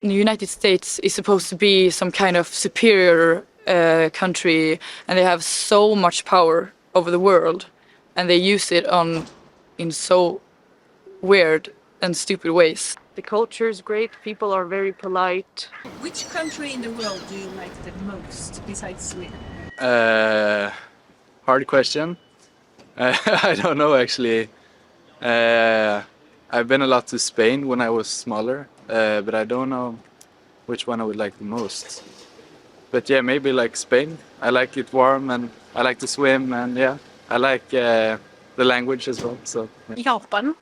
The United States is supposed to be some kind of superior country, and they have so much power over the world, and they use it in so weird and stupid ways. The culture is great, people are very polite. Which country in the world do you like the most besides Sweden? Hard question. I don't know actually. I've been a lot to Spain when I was smaller, but I don't know which one I would like the most. But yeah, maybe like Spain. I like it warm and I like to swim, and yeah, I like the language as well. So yeah. Japan.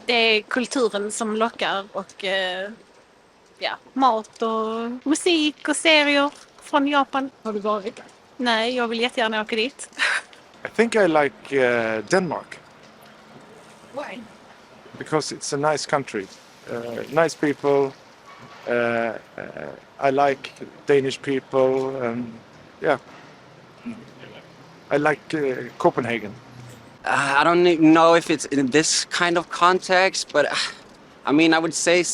Det är kulturen som lockar och ja, mat och musik och serier från Japan. Har du varit där? Nej, jag vill jättegärna åka dit. I think I like Denmark Why? because it's a nice country, nice people. I like Danish people, and yeah, I like Copenhagen. I don't know if it's in this kind of context, but I mean, I would say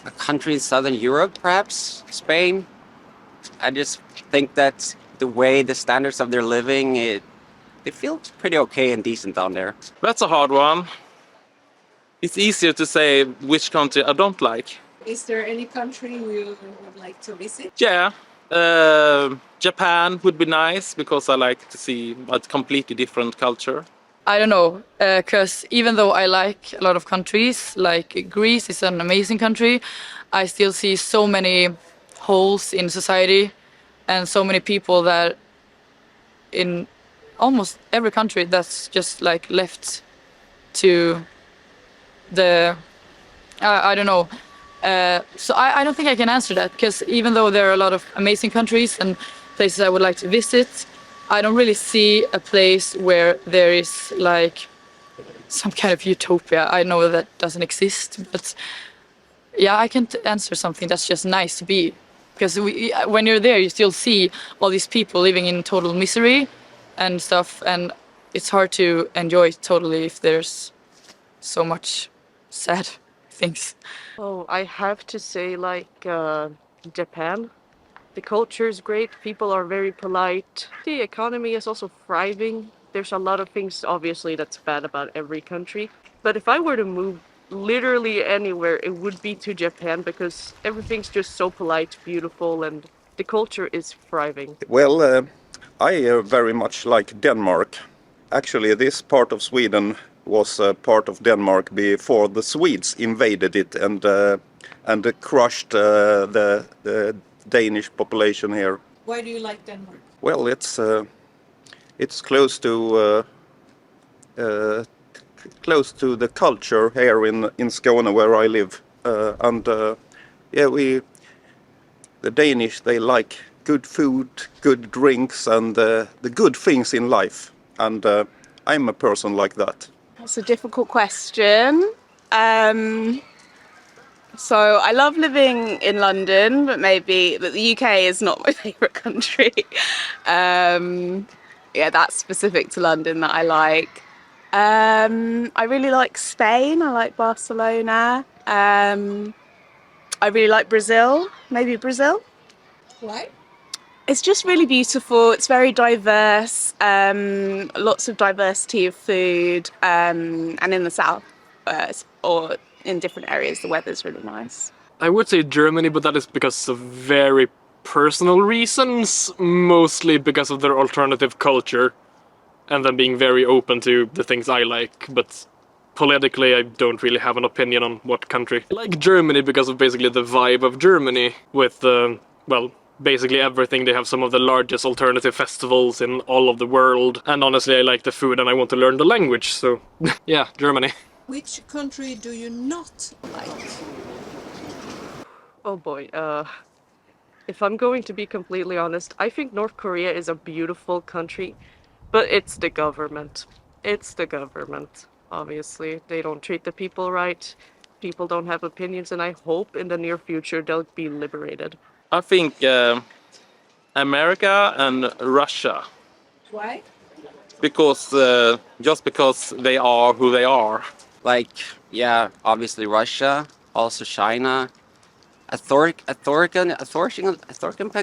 a country in Southern Europe, perhaps Spain. I just think that the way, the standards of their living, they feel pretty okay and decent down there. That's a hard one. It's easier to say which country I don't like. Is there any country you would like to visit? Yeah, Japan would be nice because I like to see a completely different culture. I don't know, because even though I like a lot of countries, like Greece is an amazing country, I still see so many holes in society and so many people that in almost every country that's just like left to the, I don't know. So I don't think I can answer that, because even though there are a lot of amazing countries and places I would like to visit, I don't really see a place where there is like some kind of utopia. I know that doesn't exist, but yeah, I can't answer something that's just nice to be. Because when you're there, you still see all these people living in total misery and stuff, and it's hard to enjoy it totally if there's so much sad things. Oh, I have to say like Japan. The culture is great, people are very polite. The economy is also thriving. There's a lot of things obviously that's bad about every country. But if I were to move literally anywhere, it would be to Japan, because everything's just so polite, beautiful, and the culture is thriving. Well, I very much like Denmark. Actually, this part of Sweden was part of Denmark before the Swedes invaded it and crushed the Danish population here. Why do you like Denmark? Well, it's close to the culture here in Skåne where I live, and yeah, the Danish, they like good food, good drinks, and the good things in life, and I'm a person like that. That's a difficult question. So I love living in London, but the UK is not my favourite country. Yeah, that's specific to London that I like. I really like Spain. I like Barcelona. I really like Brazil. Maybe Brazil. Why? It's just really beautiful. It's very diverse. Lots of diversity of food. And in the south, or in different areas, the weather's really nice. I would say Germany, but that is because of very personal reasons, mostly because of their alternative culture and them being very open to the things I like. But politically, I don't really have an opinion on what country. I like Germany because of basically the vibe of Germany with, well, basically everything. They have some of the largest alternative festivals in all of the world. And honestly, I like the food and I want to learn the language. So yeah, Germany. Which country do you not like? Oh boy, if I'm going to be completely honest, I think North Korea is a beautiful country, but it's the government. It's the government, obviously. They don't treat the people right, people don't have opinions, and I hope in the near future they'll be liberated. I think America and Russia. Why? Because just because they are who they are. Like, yeah, obviously Russia, also China, authoritarian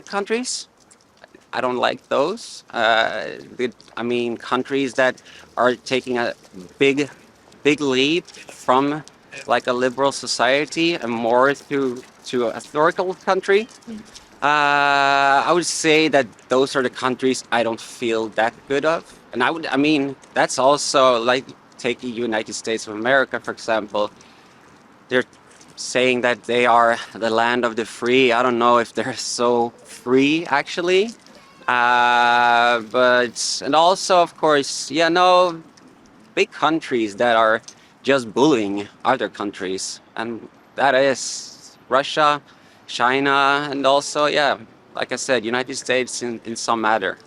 countries. I don't like those. I mean, countries that are taking a big leap from like a liberal society and more to a authorical country. I would say that those are the countries I don't feel that good of. And I mean, that's also like take the United States of America, for example. They're saying that they are the land of the free. I don't know if they're so free actually. And also, of course, big countries that are just bullying other countries. And that is Russia, China, and also, like I said, United States in some matter.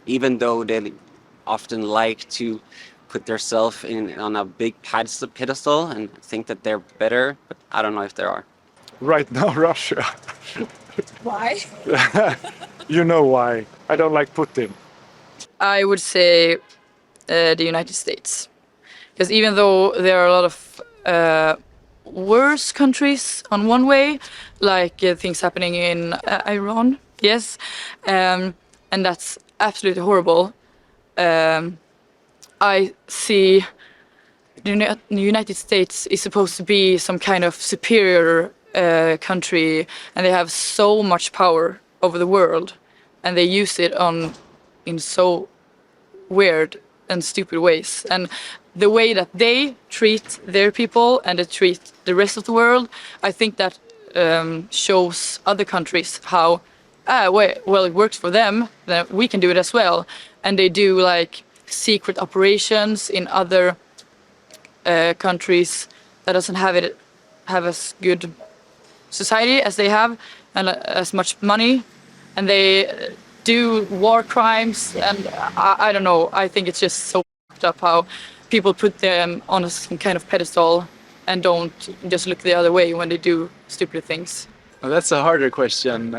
Even though they often like to put themselves on a big pedestal and think that they're better, but I don't know if they are. Right now, Russia. Why? You know why. I don't like Putin. I would say the United States. Because even though there are a lot of worse countries on one way, like things happening in Iran, yes, and that's absolutely horrible. I see the United States is supposed to be some kind of superior country, and they have so much power over the world, and they use it in so weird and stupid ways. And the way that they treat their people and they treat the rest of the world, I think that shows other countries how, well, it works for them, then we can do it as well. And they do like secret operations in other countries that doesn't have as good society as they have and as much money, and they do war crimes, and I don't know, I think it's just so fucked up how people put them on some kind of pedestal and don't just look the other way when they do stupid things. Well, that's a harder question.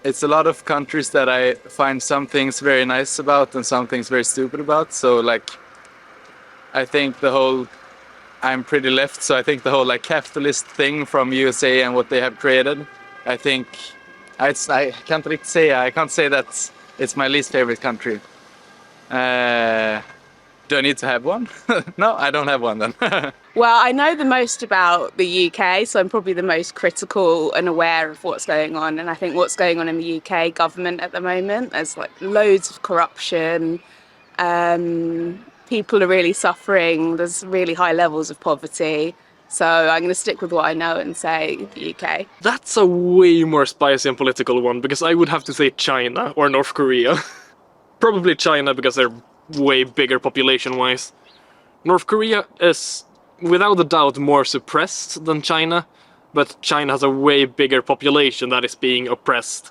It's a lot of countries that I find some things very nice about and some things very stupid about. So like, I think I'm pretty left, so I think the whole like capitalist thing from USA and what they have created, I think I can't say that it's my least favorite country. Do I need to have one? No, I don't have one then. Well, I know the most about the UK, so I'm probably the most critical and aware of what's going on. And I think what's going on in the UK government at the moment, there's like loads of corruption. People are really suffering. There's really high levels of poverty. So I'm going to stick with what I know and say the UK. That's a way more spicy and political one, because I would have to say China or North Korea. Probably China, because they're way bigger population-wise. North Korea is, without a doubt, more suppressed than China, but China has a way bigger population that is being oppressed.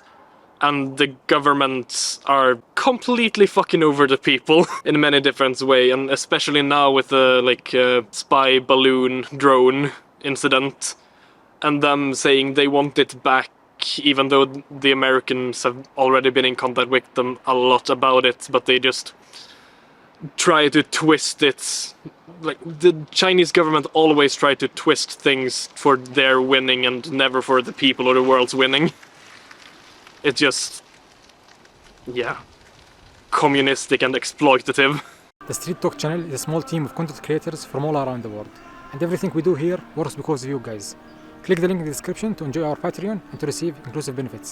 And the governments are completely fucking over the people in many different ways, and especially now with the spy balloon drone incident, and them saying they want it back, even though the Americans have already been in contact with them a lot about it, but they just try to twist it. Like, the Chinese government always try to twist things for their winning and never for the people or the world's winning. It's just, communistic and exploitative. The Street Talk channel is a small team of content creators from all around the world. And everything we do here works because of you guys. Click the link in the description to enjoy our Patreon and to receive inclusive benefits.